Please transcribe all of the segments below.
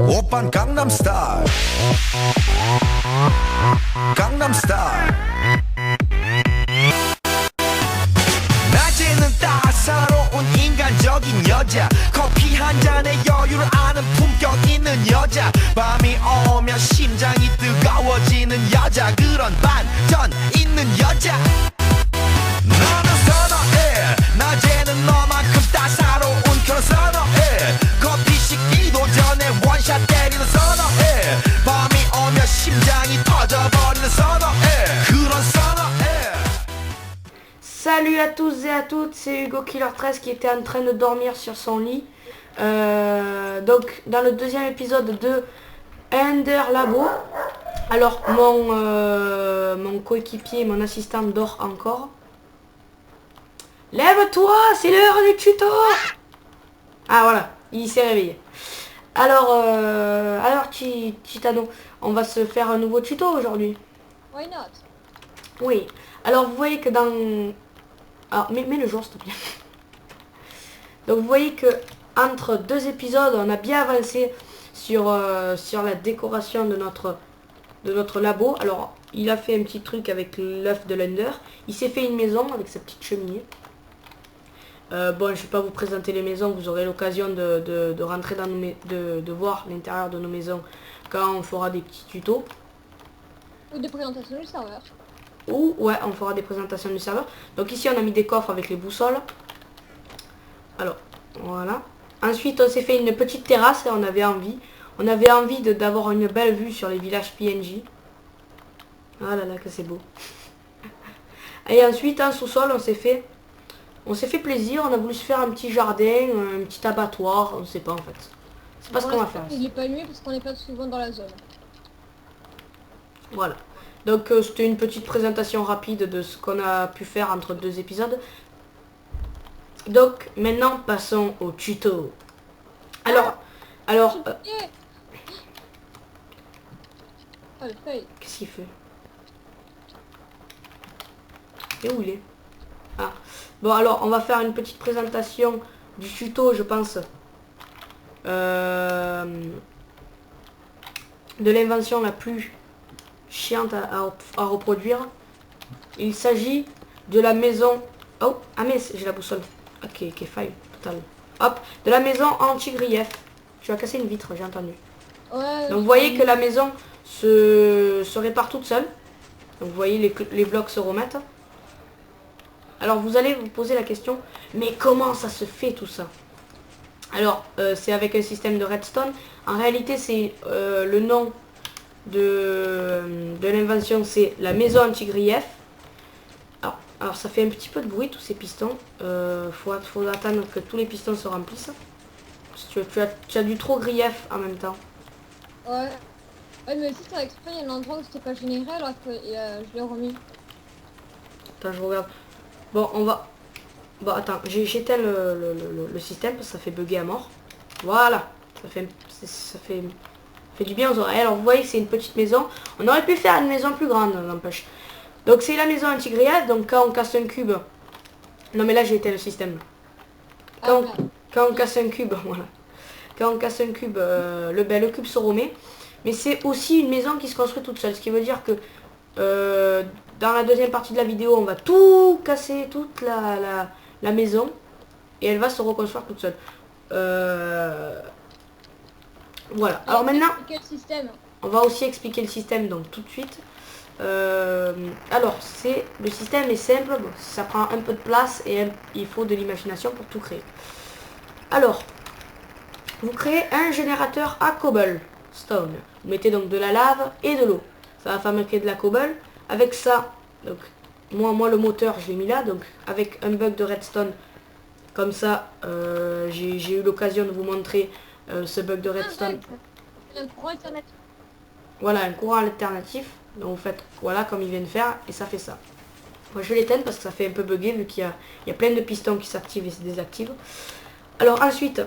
오빤 강남스타일 강남스타일 낮에는 따사로운 인간적인 여자 커피 한 잔에 여유를 아는 품격 있는 여자 밤이 오면 심장이 뜨거워지는 여자 그런 반전 있는 여자 너는 선어해 낮에는 너만큼 따사로운 그런 선어해 커피 식기도 전에 원샷 때리는 선어해 밤이 오면 심장이 터져버리는 선어해 그런 선어해. Salut à tous et à toutes, c'est Hugo Killer 13 qui était en train de dormir sur son lit. Donc dans le deuxième épisode de Ender Labo, alors mon coéquipier, mon assistant dort encore. Lève-toi, c'est l'heure du tuto. Ah voilà, il s'est réveillé. Alors Chitano, on va se faire un nouveau tuto aujourd'hui. Why not? Oui, alors vous voyez que dans... Alors, mets le jour s'il te plaît. Donc vous voyez que entre deux épisodes, on a bien avancé sur la décoration de notre labo. Alors, il a fait un petit truc avec l'œuf de l'Ender. Il s'est fait une maison avec sa petite cheminée. Bon, je ne vais pas vous présenter les maisons, vous aurez l'occasion de rentrer dans de voir l'intérieur de nos maisons quand on fera des petits tutos. Ou des présentations du serveur. Ou ouais, on fera des présentations du serveur. Donc ici on a mis des coffres avec les boussoles. Alors voilà. Ensuite on s'est fait une petite terrasse et on avait envie d'avoir une belle vue sur les villages PNJ. Ah là là que c'est beau. Et ensuite en sous-sol on s'est fait plaisir, on a voulu se faire un petit jardin, un petit abattoir, on ne sait pas en fait. C'est pas ce qu'on va faire. Il est pas nuit parce qu'on n'est pas souvent dans la zone. Voilà. Donc c'était une petite présentation rapide de ce qu'on a pu faire entre deux épisodes. Donc maintenant passons au tuto. Alors, Oh, le feuille. qu'est-ce qu'il fait? Et où il est? Ah. Bon alors on va faire une petite présentation du tuto je pense. De l'invention la plus chiante à reproduire. Il s'agit de la maison... Oh, ah mais j'ai la boussole. Ok, faille total. Hop, de la maison anti-grief. Tu as cassé une vitre, j'ai entendu. Ouais, Donc vous voyez que la maison se répare toute seule. Donc vous voyez les blocs se remettent. Alors vous allez vous poser la question, mais comment ça se fait tout ça? Alors c'est avec un système de redstone. En réalité c'est le nom de l'invention, c'est la maison anti-grief. Alors ça fait un petit peu de bruit tous ces pistons. Faut attendre que tous les pistons se remplissent. Tu as du trop grief en même temps. Ouais. Ouais mais aussi ça exprès, il y a un endroit où c'était pas généré alors que je l'ai remis. Attends, je regarde. Bon, on va... Bon, attends, j'éteins le système parce que ça fait bugger à mort. Voilà. Ça fait du bien aux oreilles. Alors, vous voyez que c'est une petite maison. On aurait pu faire une maison plus grande, n'empêche. Donc, c'est la maison anti-grillade. Donc, quand on casse un cube... Non, mais là, j'ai éteint le système. Quand on casse un cube, voilà. Quand on casse un cube, le cube se remet. Mais c'est aussi une maison qui se construit toute seule. Ce qui veut dire que... dans la deuxième partie de la vidéo, on va tout casser, toute la maison. Et elle va se reconstruire toute seule. Voilà. Alors maintenant, quel système? on va aussi expliquer le système donc tout de suite. Alors, le système est simple. Bon, ça prend un peu de place et il faut de l'imagination pour tout créer. Alors, vous créez un générateur à cobblestone. Vous mettez donc de la lave et de l'eau. Ça va fabriquer de la cobble. Avec ça, donc moi le moteur je l'ai mis là, donc avec un bug de redstone comme ça, j'ai eu l'occasion de vous montrer ce bug de redstone. Un courant alternatif. Voilà, un courant alternatif. Donc vous faites voilà comme il vient de faire et ça fait ça. Moi je vais l'éteindre parce que ça fait un peu bugger vu qu'il y a plein de pistons qui s'activent et se désactivent. Alors ensuite,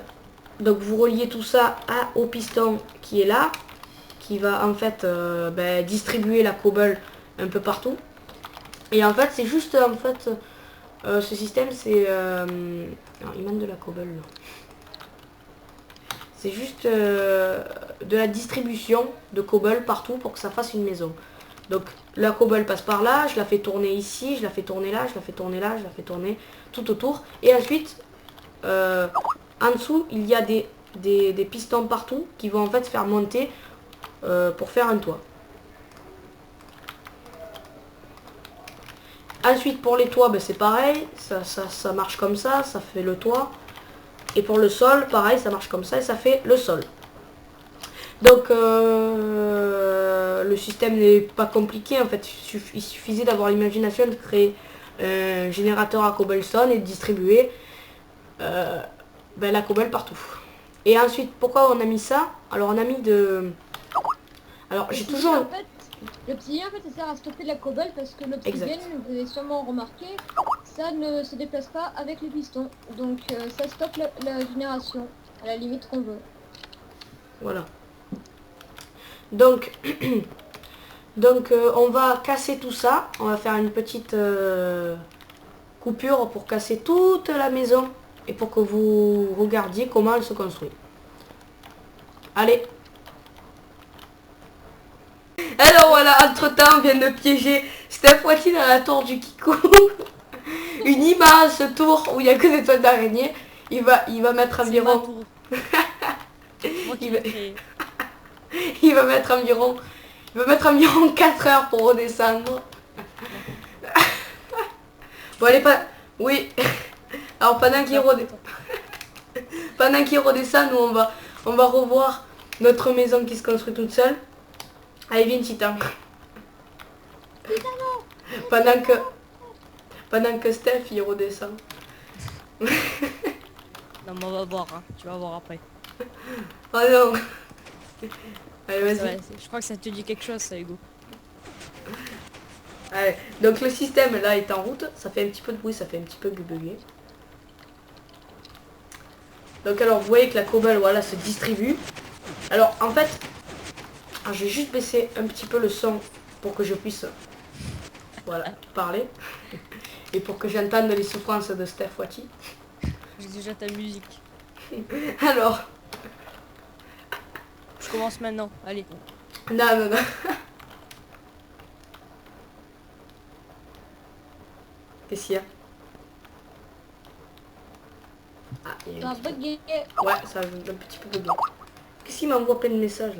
donc vous reliez tout ça au piston qui est là, qui va en fait distribuer la cobble un peu partout. Et en fait c'est juste Ce système, c'est... alors, il manque de la cobble, là. C'est juste de la distribution de cobble partout pour que ça fasse une maison. Donc la cobble passe par là, je la fais tourner ici, je la fais tourner là, je la fais tourner là, je la fais tourner tout autour. Et ensuite, en dessous, il y a des pistons partout qui vont en fait faire monter pour faire un toit. Ensuite pour les toits, ben, c'est pareil, ça marche comme ça fait le toit. Et pour le sol, pareil, ça marche comme ça et ça fait le sol. Donc le système n'est pas compliqué en fait, il suffisait d'avoir l'imagination de créer un générateur à cobblestone et de distribuer la cobble partout. Et ensuite, pourquoi on a mis ça? Alors on a mis de... Alors j'ai toujours... En fait, l'obsidienne en fait ça sert à stopper de la cobble parce que l'obsidienne, vous avez sûrement remarqué, ça ne se déplace pas avec les pistons. Donc ça stoppe la génération à la limite qu'on veut. Voilà. Donc, on va casser tout ça. On va faire une petite coupure pour casser toute la maison et pour que vous regardiez comment elle se construit. Allez. Alors voilà, entre-temps, on vient de piéger Steph Watty dans la tour du Kikou. Une immense tour où il n'y a que des toiles d'araignée. Il va mettre environ... Il va mettre environ 4 heures pour redescendre. Bon, allez, pas... Oui. Alors, pendant qu'il redescend, nous, on va revoir notre maison qui se construit toute seule. Allez, viens, Titan. Pendant que Steph, il redescend. Non, mais on va voir, hein. Tu vas voir après. Oh non. Allez, vas-y. Ouais, je crois que ça te dit quelque chose, ça, Hugo. Allez, donc le système là est en route, ça fait un petit peu de bruit, ça fait un petit peu bugger. Donc alors vous voyez que la cobble voilà se distribue. Alors en fait, je vais juste baisser un petit peu le son pour que je puisse voilà parler et pour que j'entende les souffrances de Steph Watty. J'ai déjà ta musique. Alors, Je commence maintenant, allez. non. Qu'est-ce qu'il y a? Ah, il y a Ça un a petit peu... bugué. Ouais, ça a un petit peu bugué. Qu'est-ce qu'il m'envoie plein de messages?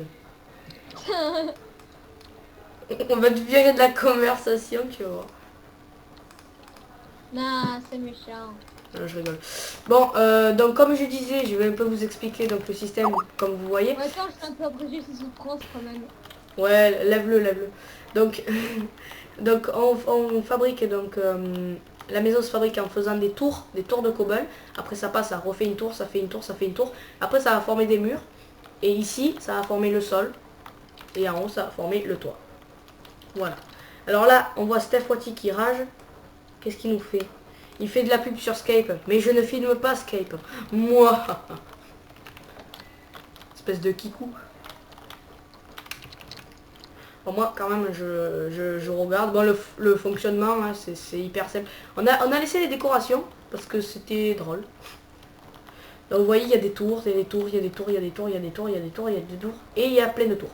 On va te virer de la conversation, tu vas voir. Non, c'est méchant. Non, je rigole. Bon, donc comme je disais, je vais un peu vous expliquer donc le système, comme vous voyez. Ouais, attends, je suis un peu abrégé ces souffrances quand même. Ouais, lève-le. Donc, donc on fabrique donc la maison se fabrique en faisant des tours de cobble. Après ça passe, ça refait une tour, ça fait une tour, ça fait une tour. Après ça va former des murs. Et ici, ça va former le sol. Et en haut, ça va former le toit. Voilà. Alors là, on voit Steph Watty qui rage. Qu'est-ce qu'il nous fait? Il fait de la pub sur Skype. Mais je ne filme pas Skype. Moi. Espèce de kikou. Bon, moi, quand même, je regarde. Bon, le fonctionnement, hein, c'est hyper simple. On a laissé les décorations parce que c'était drôle. Donc, vous voyez, il y a des tours, il y a des tours, il y a des tours, il y a des tours, il y a des tours, il y a des tours, il y a des tours. Et il y a plein de tours.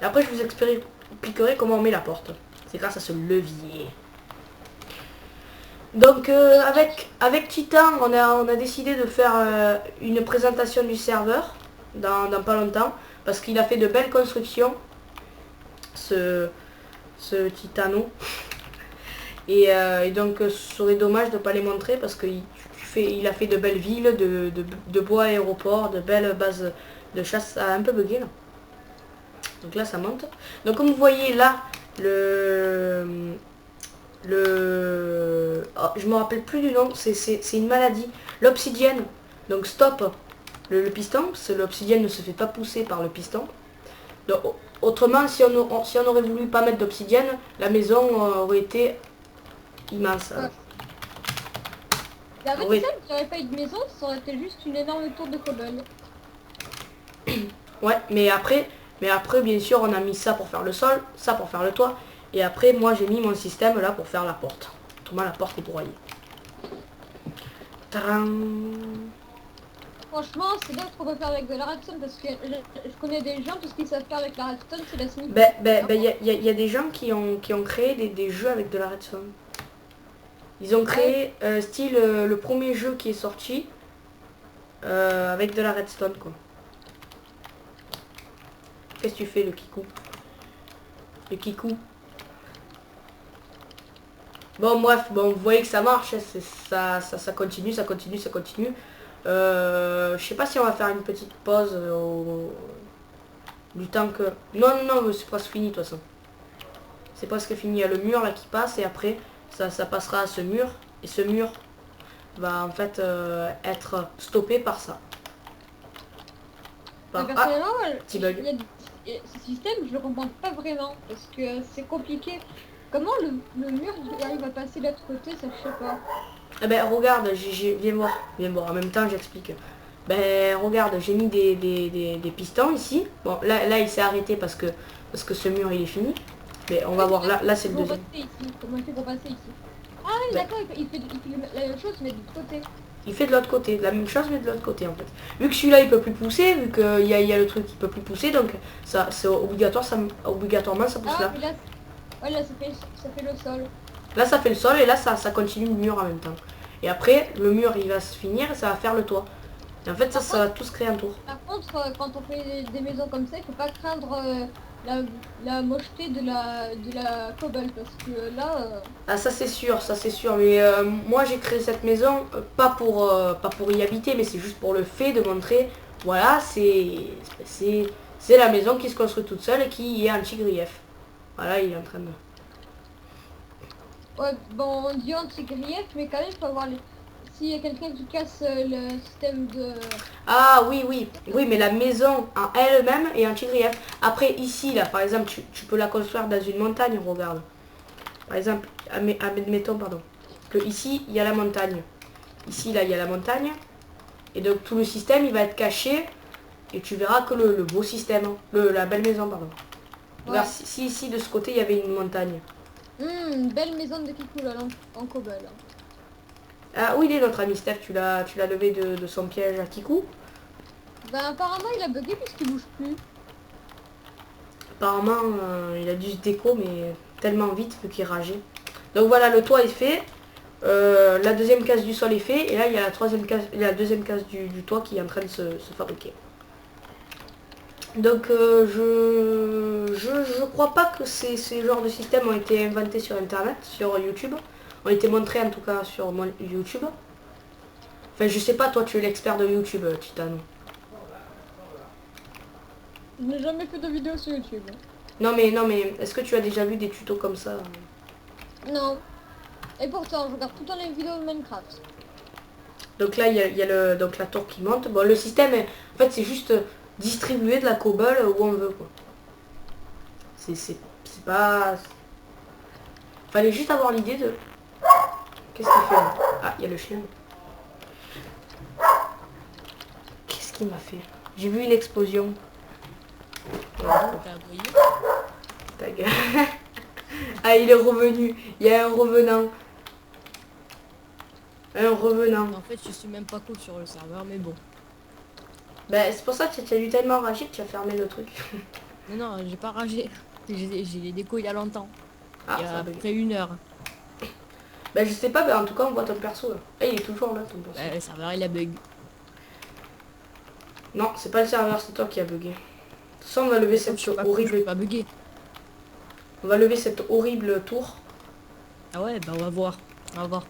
Et après, je vous expliquerai comment on met la porte. C'est grâce à ce levier. Donc, avec Titan, on a décidé de faire une présentation du serveur dans pas longtemps. Parce qu'il a fait de belles constructions. Ce Titano. Et donc ce serait dommage de ne pas les montrer parce qu'il a fait de belles villes, de bois aéroports, de belles bases de chasse. Ça a un peu bugué là. Donc là ça monte. Donc comme vous voyez là, oh, je me rappelle plus du nom, c'est une maladie. L'obsidienne, donc stop le piston, parce que l'obsidienne ne se fait pas pousser par le piston. Donc, autrement, si on aurait voulu pas mettre d'obsidienne, la maison aurait été immense. Ouais. La Oui. vraie simple, ça aurait pas eu de maison, ça aurait été juste une énorme tour de cobble. Ouais, mais après, bien sûr, on a mis ça pour faire le sol, ça pour faire le toit. Et après, moi, j'ai mis mon système là pour faire la porte. Autrement, la porte est broyée. Tadam. Franchement, c'est là ce qu'on peut faire avec de la redstone parce que je connais des gens, tout ce qu'ils savent faire avec la redstone, c'est la sneak. Y a des gens qui ont créé des jeux avec de la redstone. Ils ont créé style le premier jeu qui est sorti avec de la redstone quoi. Qu'est-ce que tu fais le kikou? Le kikou. Bon bref, bon vous voyez que ça marche, ça continue, ça continue, ça continue. Je sais pas si on va faire une petite pause du temps que... Non, c'est presque fini de toute façon. C'est presque fini, il y a le mur là qui passe et après ça passera à ce mur. Et ce mur va en fait être stoppé par ça. Par... Ah, Personnellement, petit bug. ce système, je le comprends pas vraiment parce que c'est compliqué. Comment le mur arrive à passer de l'autre côté, ça je sais pas. Eh ben regarde, viens voir, en même temps j'explique. Ben regarde, j'ai mis des pistons ici. Bon là il s'est arrêté parce que ce mur il est fini. Mais on va voir, là c'est le deuxième. Comment il fait pour passer ici? Ah oui, Ben, d'accord, il fait la même chose mais de l'autre côté. il fait de l'autre côté, la même chose mais de l'autre côté en fait. Vu que celui-là il peut plus pousser, vu qu'il y a le truc qui peut plus pousser, donc ça c'est obligatoire, obligatoirement ça pousse Ah là. mais là, ouais, là ça fait le sol. Là ça fait le sol et là ça continue le mur en même temps. Et après le mur il va se finir et ça va faire le toit. Et en fait ça va tout se créer un tour. Par contre, quand on fait des maisons comme ça, il faut pas craindre la mocheté de la cobble parce que là... Ah ça c'est sûr, mais moi j'ai créé cette maison pas pour y habiter, mais c'est juste pour le fait de montrer, voilà, c'est la maison qui se construit toute seule et qui est anti-grief. Voilà, il est en train de... Ouais, bon, on dit anti-grief, mais quand même, il faut avoir les... S'il y a quelqu'un qui casse le système de... Ah oui, mais la maison en elle-même est anti-grief. Après ici, là, par exemple, tu peux la construire dans une montagne, regarde. Par exemple, admettons, pardon, que ici, il y a la montagne. Ici, là, il y a la montagne. Et donc, tout le système, il va être caché. Et tu verras que le beau système, la belle maison, pardon. Ouais. Regarde, si ici, de ce côté, il y avait une montagne. Belle maison de Kikou, là, en cobble. Ah, où il est notre ami Steph? Tu l'as levé de son piège à Kikou? Ben, apparemment, il a bugué puisqu'il bouge plus. Apparemment, il a dû se déco, mais tellement vite vu qu'il rageait. Donc voilà, le toit est fait. La deuxième case du sol est fait. Et là, il y a la deuxième case du toit qui est en train de se fabriquer. Donc je crois pas que ces genres de systèmes ont été inventés sur internet, sur YouTube. Ont été montrés en tout cas sur mon YouTube. Enfin je sais pas, toi tu es l'expert de YouTube, Titane. Je n'ai jamais fait de vidéo sur YouTube. Non mais est-ce que tu as déjà vu des tutos comme ça? Non. Et pourtant, je regarde tout le temps les vidéos de Minecraft. Donc là il y a donc la tour qui monte. Bon le système est, en fait c'est juste distribuer de la cobble où on veut quoi. C'est pas... Fallait juste avoir l'idée de... Qu'est-ce qu'il fait là? Ah, il y a le chien. Qu'est-ce qu'il m'a fait? J'ai vu une explosion. Ta gueule. Ah, il est revenu. Il y a un revenant. Un revenant. En fait, je suis même pas cool sur le serveur, mais bon. Bah, c'est pour ça que tu as dû tellement rager que tu as fermé le truc. Non, j'ai pas ragé. J'ai les décos il y a longtemps. Ah, il y a ça a à bugué. peu près 1 heure. Bah, je sais pas, mais en tout cas, on voit ton perso là. Et il est toujours là, ton perso. Le serveur il a bug. Non, c'est pas le serveur, c'est toi qui a bugué. De toute façon, on va lever cette Je suis pas horrible... pas bugué. On va lever cette horrible tour. Ah ouais, bah on va voir. On va voir.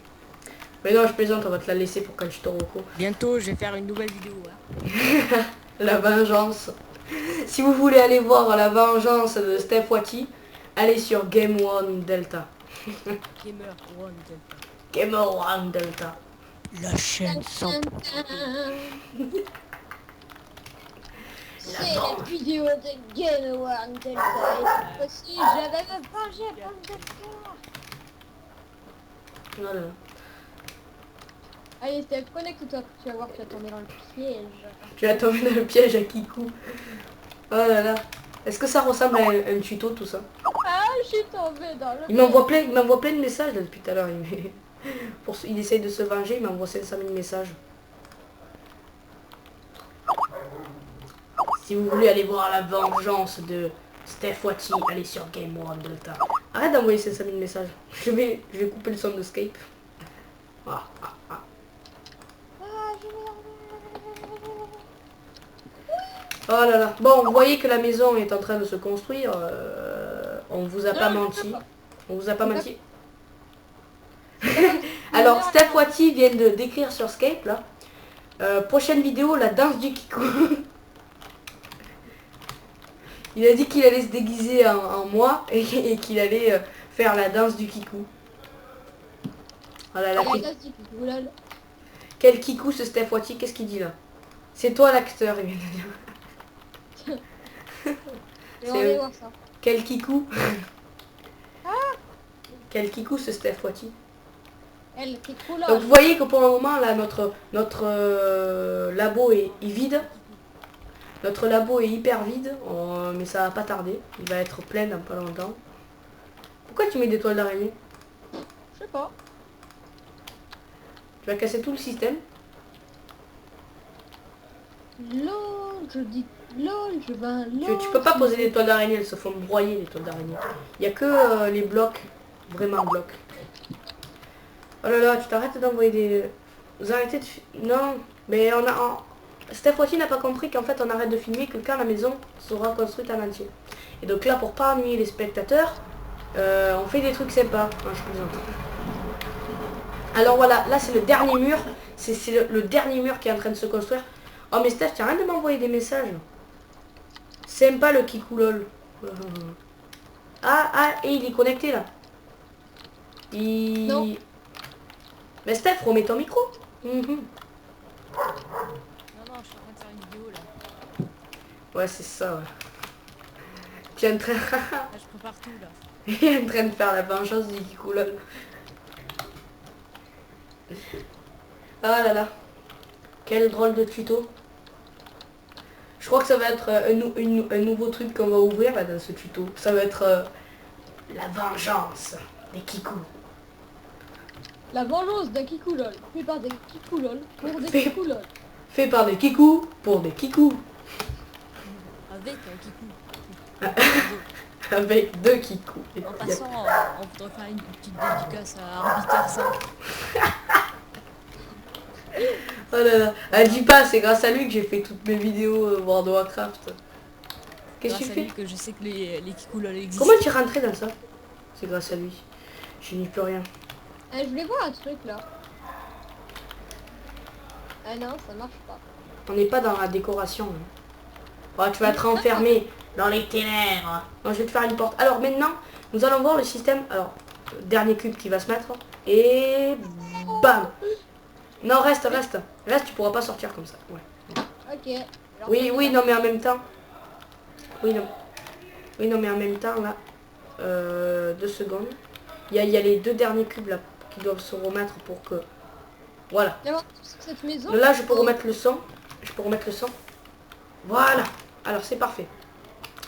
Mais non, je plaisante, on va te la laisser pour quand tu te recours. Bientôt, je vais faire une nouvelle vidéo. Hein. La vengeance. Si vous voulez aller voir la vengeance de Steph Wati, allez sur Game One Delta. Gamer One Delta. Gamer One Delta. La chaîne sans... C'est la vidéo de Game One Delta. Et cette fois-ci, je vais me venger pour le Delta. Voilà. Allez Steph, connecte-toi. Tu vas voir, tu vas tomber dans le piège. Tu vas tomber dans le piège à Kikou. Oh là là. Est-ce que ça ressemble à un tuto tout ça? Ah, je suis tombée dans le Il m'envoie plein de messages là, depuis tout à l'heure. Il essaye de se venger, il m'envoie 500 000 messages. Si vous voulez aller voir la vengeance de Steph Wati, allez sur Game One Delta. Arrête d'envoyer 500 000 messages. Je vais couper le son de Skype. Ah, ah, ah. Oh là là. Bon, vous voyez que la maison est en train de se construire. On vous a pas menti. On vous a pas menti. Alors, Steph Wati vient de d'écrire sur Skype là. Prochaine vidéo, la danse du kikou. Il a dit qu'il allait se déguiser en moi et qu'il allait faire la danse du kikou. Voilà, quel kikou ce Steph Wati, qu'est-ce qu'il dit là? C'est toi l'acteur, il vient de dire. voir ça. Quel kikou. Quel kikou ce Steph Wati. Elle, c'est trop là. Donc vous voyez que pour le moment là notre labo est vide. Notre labo est hyper vide, mais ça va pas tarder. Il va être plein dans pas longtemps. Pourquoi tu mets des toiles d'araignée? Je sais pas. Tu vas casser tout le système. LOL, je dis LOL, je vais un LOL. Tu peux pas poser des toiles d'araignée, elles se font broyer les toiles d'araignée. Il y a que les blocs, vraiment blocs. Oh là là, tu t'arrêtes d'envoyer des... Vous arrêtez de... Non, mais on a... Steph Wati n'a pas compris qu'en fait on arrête de filmer que quand la maison sera construite en entier. Et donc là, pour pas ennuyer les spectateurs, on fait des trucs sympas. Non, je plaisante. Alors voilà, là c'est le dernier mur. C'est le dernier mur qui est en train de se construire. Oh mais Steph, tu arrêtes de m'envoyer des messages. Sympa le kikou lol. Ah, et il est connecté là. Non. Mais Steph, remets ton micro. Non, non, je suis en train de faire une vidéo là. Ouais, c'est ça, ouais. Tu es en train... Là, je prépare tout là. Il est en train de faire la vengeance du kikou lol. Ah là là. Quel drôle de tuto. Je crois que ça va être un nouveau truc qu'on va ouvrir là, dans ce tuto. Ça va être la vengeance des kikous. La vengeance d'un kikou lol. Fait par des kikou lol pour des Fait- kikou lol. Fait par des kikous pour des kikous. Avec un kikou. Avec deux kikous. En passant, on voudrait faire une petite dédicace à Arbiter 5. Oh là là. Elle dit pas, c'est grâce à lui que j'ai fait toutes mes vidéos World of Warcraft. Qu'est-ce que tu fais? Que je sais que les kikou lol existent. Comment tu es rentré dans ça? C'est grâce à lui. Je n'y peux rien. Je voulais voir un truc là. Ah non, ça marche pas. On n'est pas dans la décoration. Hein. Oh, tu vas être enfermé dans les ténèbres. Non, je vais te faire une porte. Alors maintenant, nous allons voir le système. Alors, dernier cube qui va se mettre. Et bam. Non, reste, tu pourras pas sortir comme ça. Ouais. Ok. Alors, Oui, non, mais en même temps. Oui, non, mais en même temps, là. 2 secondes. Il y a les 2 derniers cubes là qui doivent se remettre pour que... Voilà. D'abord, cette maison. Là, je peux remettre le son. Voilà. Alors, c'est parfait.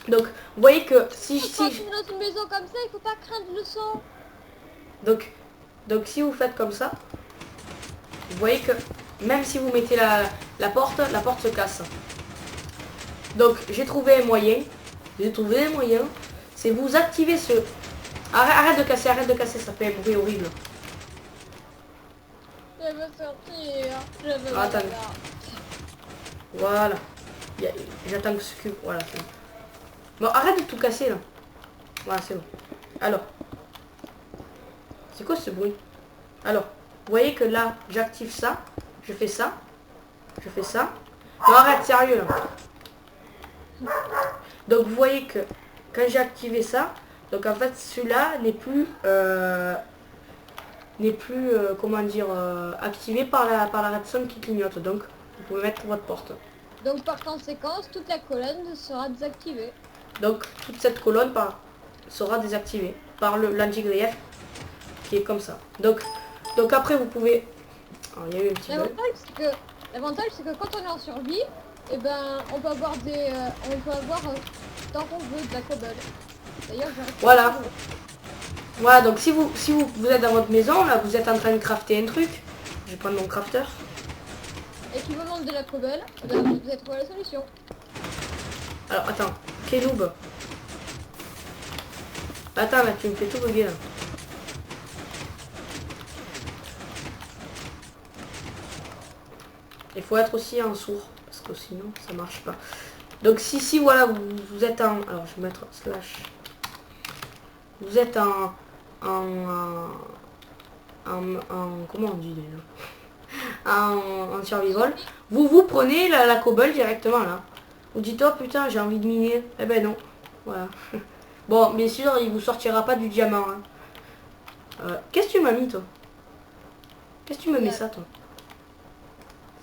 Donc, vous voyez que si... Quand tu es dans une maison comme ça, il faut pas craindre le son. Donc si vous faites comme ça, vous voyez que même si vous mettez la porte se casse. Donc, j'ai trouvé un moyen. C'est vous activez ce... Arrête de casser, ça fait un bruit horrible. Je veux sortir. Je veux Attends. sortir. Voilà. J'attends que ce cube... Voilà, c'est bon. Bon, arrête de tout casser, là. Voilà, c'est bon. Alors. C'est quoi ce bruit? Alors, vous voyez que là, j'active ça. Je fais ça. Non, arrête, sérieux, là. Donc, vous voyez que quand j'ai activé ça, donc en fait, celui-là n'est plus... comment dire, activé par la redstone qui clignote. Donc, vous pouvez mettre votre porte. Donc par conséquence, toute la colonne sera désactivée. Donc toute cette colonne sera désactivée par l'anti-grief qui est comme ça. Donc après vous pouvez... Alors, il y a eu un petit bug. L'avantage c'est que quand on est en survie, et ben on peut avoir tant qu'on veut de la cobble. D'ailleurs Voilà. Voilà, donc si vous êtes dans votre maison, là, vous êtes en train de crafter un truc. Je vais prendre mon crafter. Et qu'il vous manque de la cobble, ben, vous avez trouvé la solution. Alors, attends. Noob. Attends, là, tu me fais tout bugger, là. Il faut être aussi en sourd, parce que sinon, ça marche pas. Donc, si voilà, vous êtes en... Alors, je vais mettre slash. Vous êtes en comment on dit déjà, en survival, vous prenez la cobble directement là. Vous dites oh putain j'ai envie de miner, eh ben non, voilà. Bon bien sûr il vous sortira pas du diamant hein. Qu'est-ce que tu m'as mis toi? Qu'est-ce que tu me mets ça toi?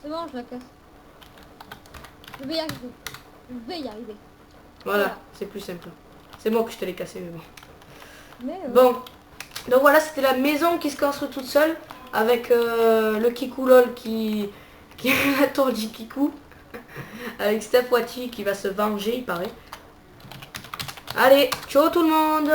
C'est bon, je la casse. Je vais y arriver. Je vais y arriver. Voilà, c'est plus simple. C'est moi que je te l'ai cassé mais bon. Mais Bon, donc voilà, c'était la maison qui se construit toute seule avec le Kikou LOL qui est la tour du Kikou avec Steph Wati qui va se venger, il paraît. Allez, ciao tout le monde!